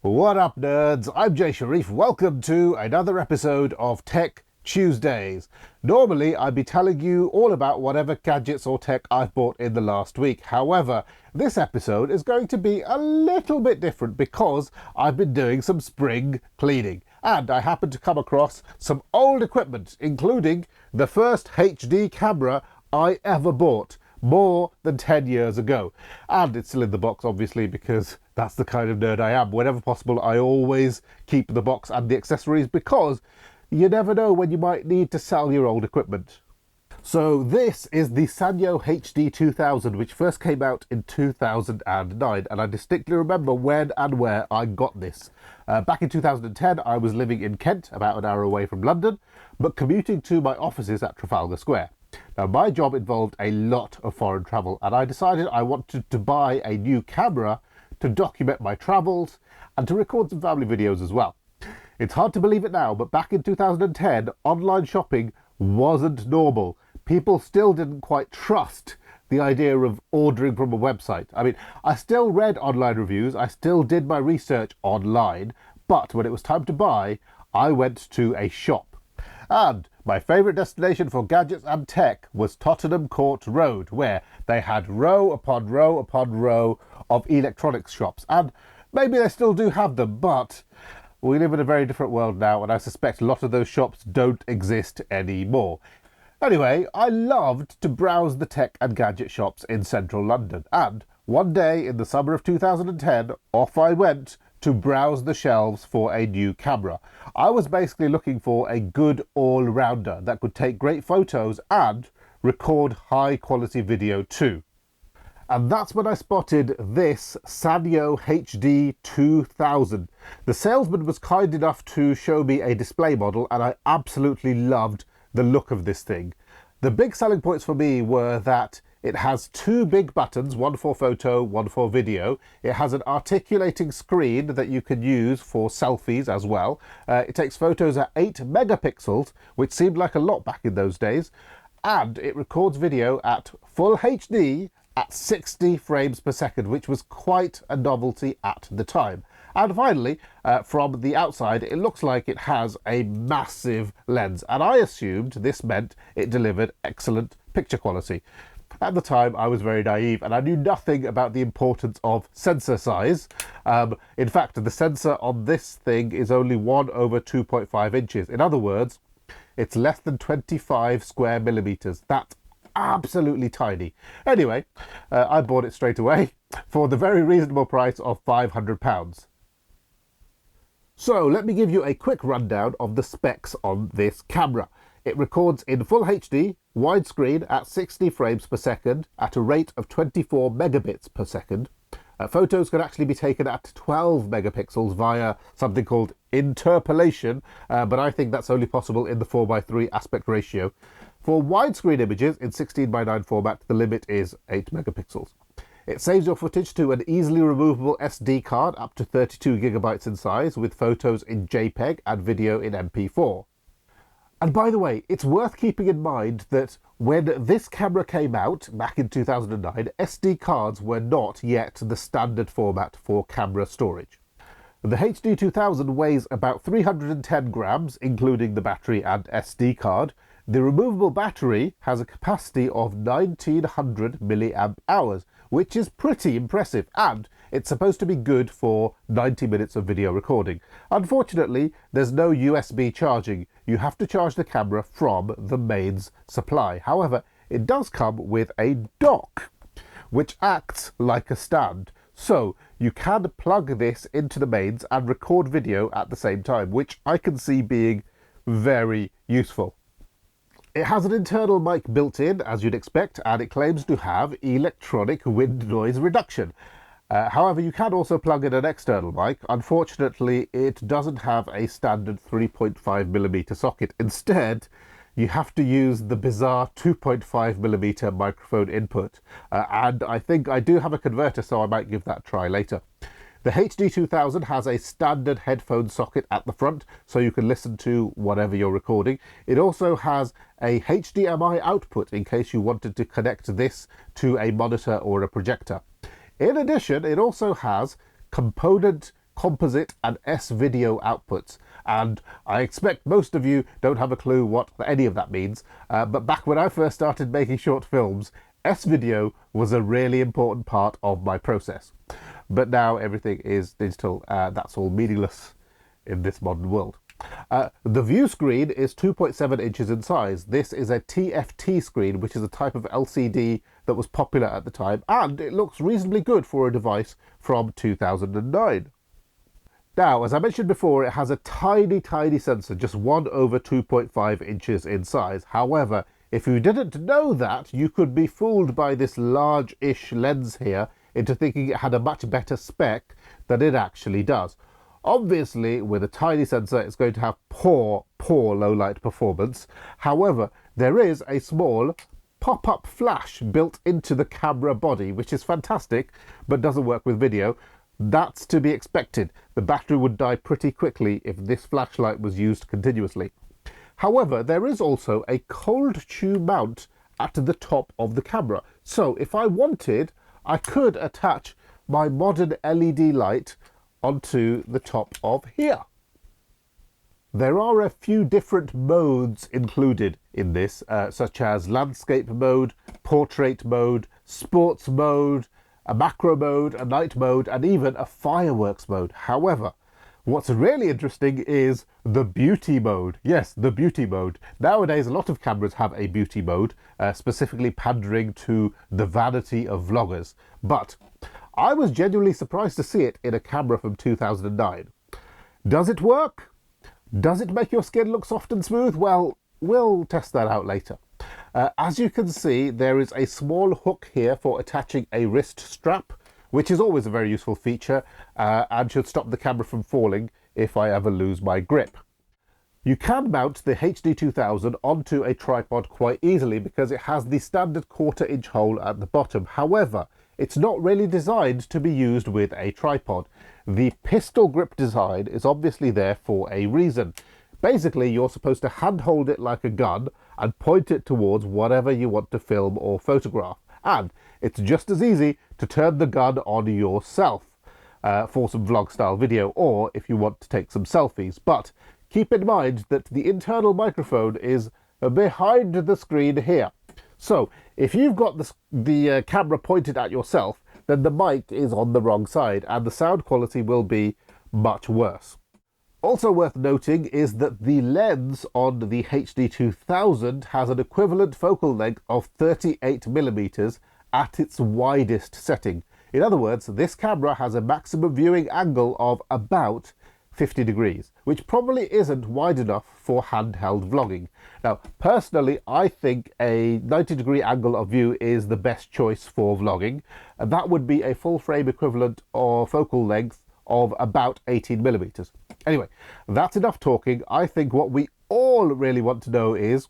What up, nerds? I'm jayshareef. Welcome to another episode of Tech Tuesdays. Normally, I'd be telling you all about whatever gadgets or tech I've bought in the last week. However, this episode is going to be a little bit different because I've been doing some spring cleaning. And I happened to come across some old equipment, including the first HD camera I ever bought, more than 10 years ago. And it's still in the box, obviously, because that's the kind of nerd I am. Whenever possible, I always keep the box and the accessories because you never know when you might need to sell your old equipment. So this is the Sanyo HD2000, which first came out in 2009, and I distinctly remember when and where I got this. Back in 2010, I was living in Kent, about an hour away from London, but commuting to my offices at Trafalgar Square. Now, my job involved a lot of foreign travel, and I decided I wanted to buy a new camera to document my travels and to record some family videos as well. It's hard to believe it now, but back in 2010, online shopping wasn't normal. People still didn't quite trust the idea of ordering from a website. I mean, I still read online reviews, I still did my research online, but when it was time to buy, I went to a shop. And my favourite destination for gadgets and tech was Tottenham Court Road, where they had row upon row upon row of electronics shops. And maybe they still do have them, but we live in a very different world now, and I suspect a lot of those shops don't exist anymore. Anyway, I loved to browse the tech and gadget shops in central London, and one day in the summer of 2010, off I went to browse the shelves for a new camera. I was basically looking for a good all-rounder that could take great photos and record high-quality video too. And that's when I spotted this Sanyo HD2000. The salesman was kind enough to show me a display model, and I absolutely loved the look of this thing. The big selling points for me were that it has two big buttons, one for photo, one for video. It has an articulating screen that you can use for selfies as well. It takes photos at 8 megapixels, which seemed like a lot back in those days. And it records video at full HD at 60 frames per second, which was quite a novelty at the time. And finally, from the outside, it looks like it has a massive lens. And I assumed this meant it delivered excellent picture quality. At the time, I was very naive and I knew nothing about the importance of sensor size. In fact, the sensor on this thing is only 1/2.5 inches. In other words, it's less than 25 square millimeters. That's absolutely tiny. Anyway, I bought it straight away for the very reasonable price of £500. So let me give you a quick rundown of the specs on this camera. It records in full HD, widescreen at 60 frames per second at a rate of 24 megabits per second. Photos can actually be taken at 12 megapixels via something called interpolation, but I think that's only possible in the 4:3 aspect ratio. For widescreen images in 16:9 format, the limit is 8 megapixels. It saves your footage to an easily removable SD card up to 32 gigabytes in size, with photos in JPEG and video in MP4. And by the way, it's worth keeping in mind that when this camera came out back in 2009, SD cards were not yet the standard format for camera storage. The HD2000 weighs about 310 grams, including the battery and SD card. The removable battery has a capacity of 1900 milliamp hours, which is pretty impressive, and it's supposed to be good for 90 minutes of video recording. Unfortunately, there's no USB charging. You have to charge the camera from the mains supply. However, it does come with a dock, which acts like a stand. So you can plug this into the mains and record video at the same time, which I can see being very useful. It has an internal mic built in, as you'd expect, and it claims to have electronic wind noise reduction. However, you can also plug in an external mic. Unfortunately, it doesn't have a standard 3.5mm socket. Instead, you have to use the bizarre 2.5mm microphone input. And I think I do have a converter, so I might give that a try later. The HD2000 has a standard headphone socket at the front, so you can listen to whatever you're recording. It also has a HDMI output in case you wanted to connect this to a monitor or a projector. In addition, it also has component composite and S-video outputs. And I expect most of you don't have a clue what any of that means, but back when I first started making short films, S-video was a really important part of my process. But now everything is digital, that's all meaningless in this modern world. The view screen is 2.7 inches in size. This is a TFT screen, which is a type of LCD that was popular at the time, and it looks reasonably good for a device from 2009. Now, as I mentioned before, it has a tiny sensor, just 1/2.5 inches in size. However, if you didn't know that, you could be fooled by this large-ish lens here into thinking it had a much better spec than it actually does. Obviously, with a tiny sensor, it's going to have poor low light performance. However, there is a small pop-up flash built into the camera body, which is fantastic, but doesn't work with video. That's to be expected. The battery would die pretty quickly if this flashlight was used continuously. However, there is also a cold tube mount at the top of the camera. So if I wanted, I could attach my modern LED light onto the top of here. There are a few different modes included in this, such as landscape mode, portrait mode, sports mode, a macro mode, a night mode, and even a fireworks mode. However, what's really interesting is the beauty mode. Yes, the beauty mode. Nowadays, a lot of cameras have a beauty mode, specifically pandering to the vanity of vloggers. But I was genuinely surprised to see it in a camera from 2009. Does it work? Does it make your skin look soft and smooth? Well, we'll test that out later. As you can see, there is a small hook here for attaching a wrist strap, which is always a very useful feature and should stop the camera from falling if I ever lose my grip. You can mount the HD2000 onto a tripod quite easily because it has the standard 1/4 inch hole at the bottom. However, it's not really designed to be used with a tripod. The pistol grip design is obviously there for a reason. Basically, you're supposed to handhold it like a gun and point it towards whatever you want to film or photograph. And it's just as easy to turn the gun on yourself for some vlog style video, or if you want to take some selfies. But keep in mind that the internal microphone is behind the screen here. So if you've got the camera pointed at yourself, then the mic is on the wrong side and the sound quality will be much worse. Also worth noting is that the lens on the HD2000 has an equivalent focal length of 38mm at its widest setting. In other words, this camera has a maximum viewing angle of about 50 degrees, which probably isn't wide enough for handheld vlogging. Now, personally, I think a 90-degree angle of view is the best choice for vlogging, and that would be a full frame equivalent or focal length of about 18mm. Anyway, that's enough talking. I think what we all really want to know is,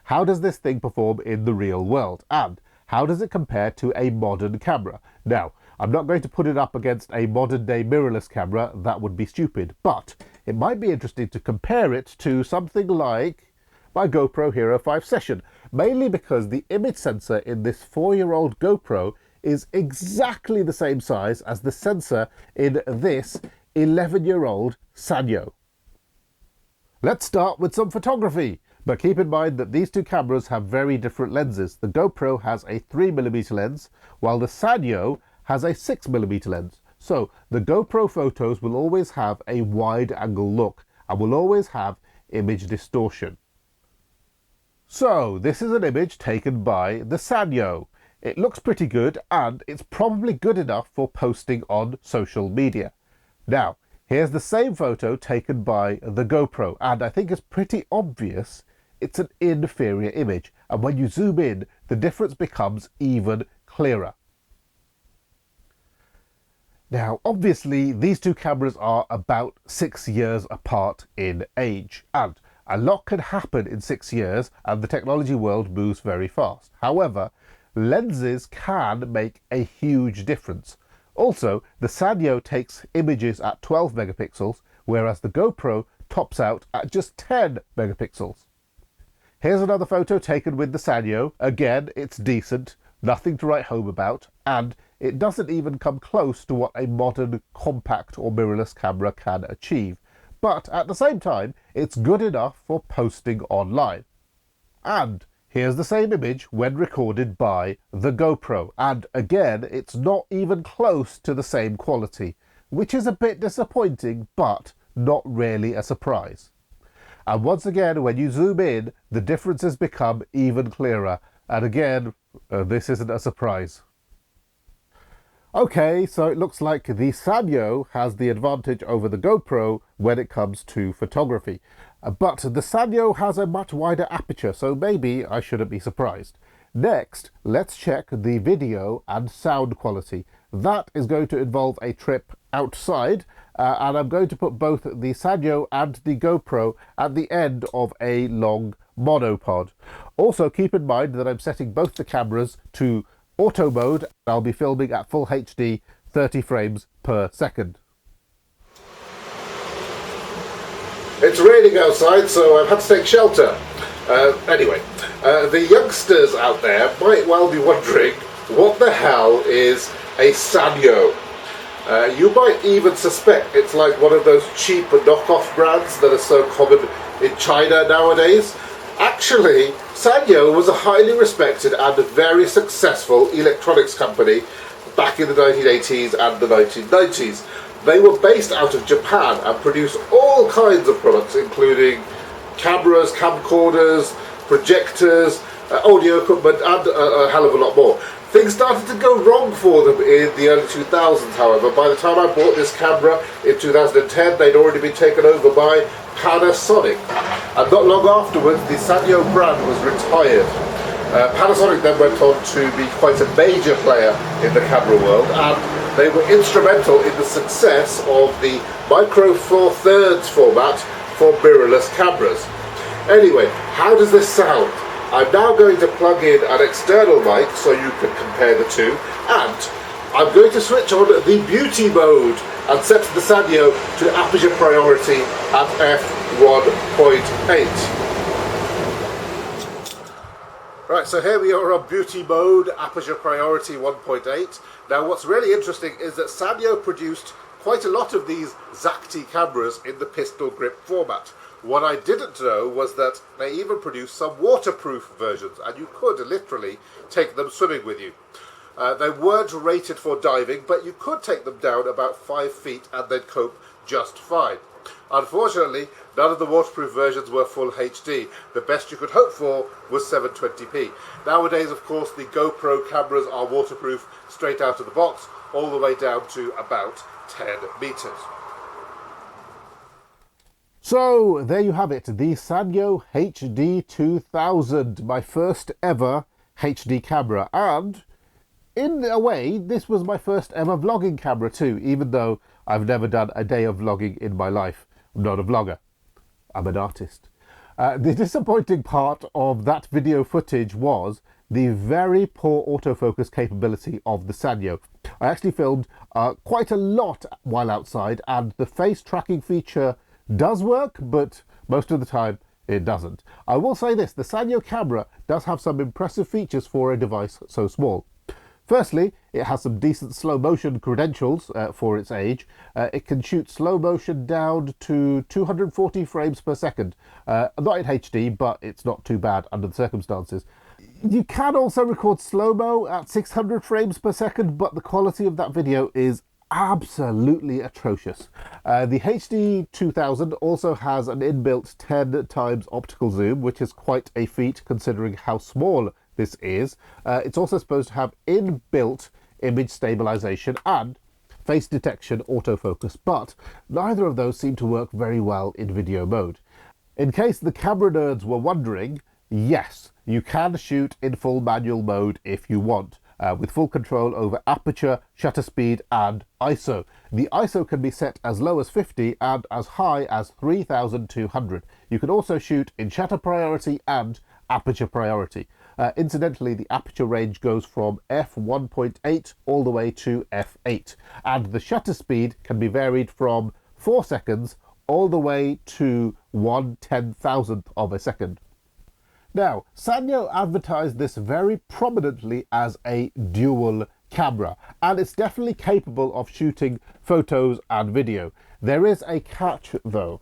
how does this thing perform in the real world? And how does it compare to a modern camera? Now, I'm not going to put it up against a modern-day mirrorless camera, that would be stupid, but it might be interesting to compare it to something like my GoPro Hero 5 Session, mainly because the image sensor in this 4-year-old GoPro is exactly the same size as the sensor in this 11-year-old Sanyo. Let's start with some photography, but keep in mind that these two cameras have very different lenses. The GoPro has a 3mm lens, while the Sanyo has a 6mm lens. So the GoPro photos will always have a wide angle look and will always have image distortion. So this is an image taken by the Sanyo. It looks pretty good and it's probably good enough for posting on social media. Now, here's the same photo taken by the GoPro, and I think it's pretty obvious it's an inferior image, and when you zoom in, the difference becomes even clearer. Now, obviously, these two cameras are about 6 years apart in age, and a lot can happen in 6 years, and the technology world moves very fast. However, lenses can make a huge difference. Also, the Sanyo takes images at 12 megapixels, whereas the GoPro tops out at just 10 megapixels. Here's another photo taken with the Sanyo. Again, it's decent, nothing to write home about, and it doesn't even come close to what a modern compact or mirrorless camera can achieve. But at the same time, it's good enough for posting online. And here's the same image when recorded by the GoPro, and again, it's not even close to the same quality, which is a bit disappointing, but not really a surprise. And once again, when you zoom in, the differences become even clearer, and again, this isn't a surprise. Okay, so it looks like the Sanyo has the advantage over the GoPro when it comes to photography. But the Sanyo has a much wider aperture, so maybe I shouldn't be surprised. Next, let's check the video and sound quality. That is going to involve a trip outside, and I'm going to put both the Sanyo and the GoPro at the end of a long monopod. Also, keep in mind that I'm setting both the cameras to auto mode. I'll be filming at full HD 30 frames per second. It's raining outside, so I've had to take shelter. Anyway, the youngsters out there might well be wondering what the hell is a Sanyo. You might even suspect it's like one of those cheap knockoff brands that are so common in China nowadays. Actually, Sanyo was a highly respected and very successful electronics company back in the 1980s and the 1990s. They were based out of Japan and produced all kinds of products, including cameras, camcorders, projectors, audio equipment, and a hell of a lot more. Things started to go wrong for them in the early 2000s, however. By the time I bought this camera in 2010, they'd already been taken over by Panasonic. And not long afterwards, the Sanyo brand was retired. Panasonic then went on to be quite a major player in the camera world, and they were instrumental in the success of the Micro Four Thirds format for mirrorless cameras. Anyway, how does this sound? I'm now going to plug in an external mic so you can compare the two, and I'm going to switch on the beauty mode and set the Sanyo to aperture priority at f1.8. Right, so here we are on beauty mode, aperture priority 1.8. Now what's really interesting is that Sanyo produced quite a lot of these Xacti cameras in the pistol grip format. What I didn't know was that they even produced some waterproof versions, and you could literally take them swimming with you. They weren't rated for diving, but you could take them down about 5 feet and then cope just fine. Unfortunately, none of the waterproof versions were full HD. The best you could hope for was 720p. Nowadays, of course, the GoPro cameras are waterproof straight out of the box, all the way down to about 10 meters. So, there you have it, the Sanyo HD2000, my first ever HD camera, and in a way, this was my first ever vlogging camera too, even though I've never done a day of vlogging in my life. I'm not a vlogger, I'm an artist. The disappointing part of that video footage was the very poor autofocus capability of the Sanyo. I actually filmed quite a lot while outside, and the face tracking feature does work, but most of the time it doesn't. I will say this, the Sanyo camera does have some impressive features for a device so small. Firstly, it has some decent slow motion credentials for its age. It can shoot slow motion down to 240 frames per second. Not in HD, but it's not too bad under the circumstances. You can also record slow-mo at 600 frames per second, but the quality of that video is absolutely atrocious. The HD2000 also has an inbuilt 10 times optical zoom, which is quite a feat considering how small this is. It's also supposed to have inbuilt image stabilization and face detection autofocus, but neither of those seem to work very well in video mode. In case the camera nerds were wondering, yes, you can shoot in full manual mode if you want, with full control over aperture, shutter speed and ISO. The ISO can be set as low as 50 and as high as 3200. You can also shoot in shutter priority and aperture priority. Incidentally, the aperture range goes from f1.8 all the way to f8, and the shutter speed can be varied from 4 seconds all the way to 1/10,000th of a second. Now, Sanyo advertised this very prominently as a dual camera, and it's definitely capable of shooting photos and video. There is a catch though.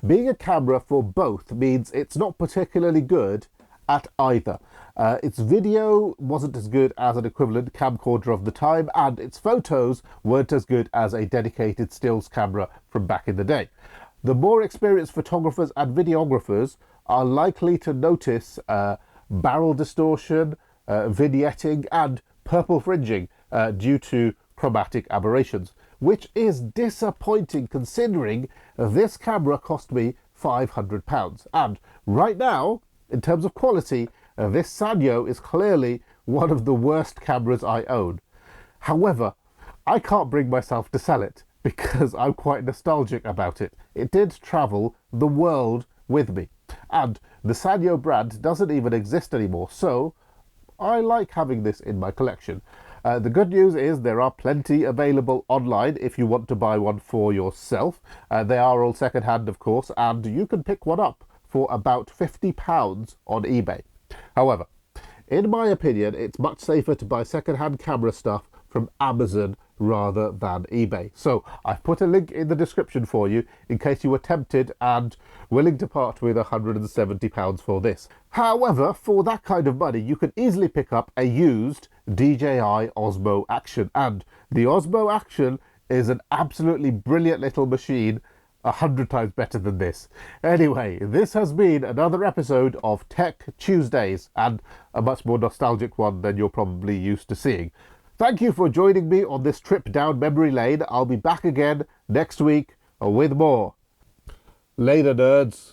Being a camera for both means it's not particularly good at either. Its video wasn't as good as an equivalent camcorder of the time, and its photos weren't as good as a dedicated stills camera from back in the day. The more experienced photographers and videographers are likely to notice barrel distortion, vignetting and purple fringing due to chromatic aberrations, which is disappointing considering this camera cost me £500. And right now, in terms of quality, this Sanyo is clearly one of the worst cameras I own. However, I can't bring myself to sell it because I'm quite nostalgic about it. It did travel the world with me, and the Sanyo brand doesn't even exist anymore, so I like having this in my collection. The good news is there are plenty available online if you want to buy one for yourself. They are all second-hand, of course, and you can pick one up for about £50 on eBay. However, in my opinion, it's much safer to buy second-hand camera stuff from Amazon rather than eBay. So I've put a link in the description for you in case you were tempted and willing to part with £170 for this. However, for that kind of money, you can easily pick up a used DJI Osmo Action, and the Osmo Action is an absolutely brilliant little machine, 100 times better than this. Anyway, this has been another episode of Tech Tuesdays, and a much more nostalgic one than you're probably used to seeing. Thank you for joining me on this trip down memory lane. I'll be back again next week with more. Later, nerds.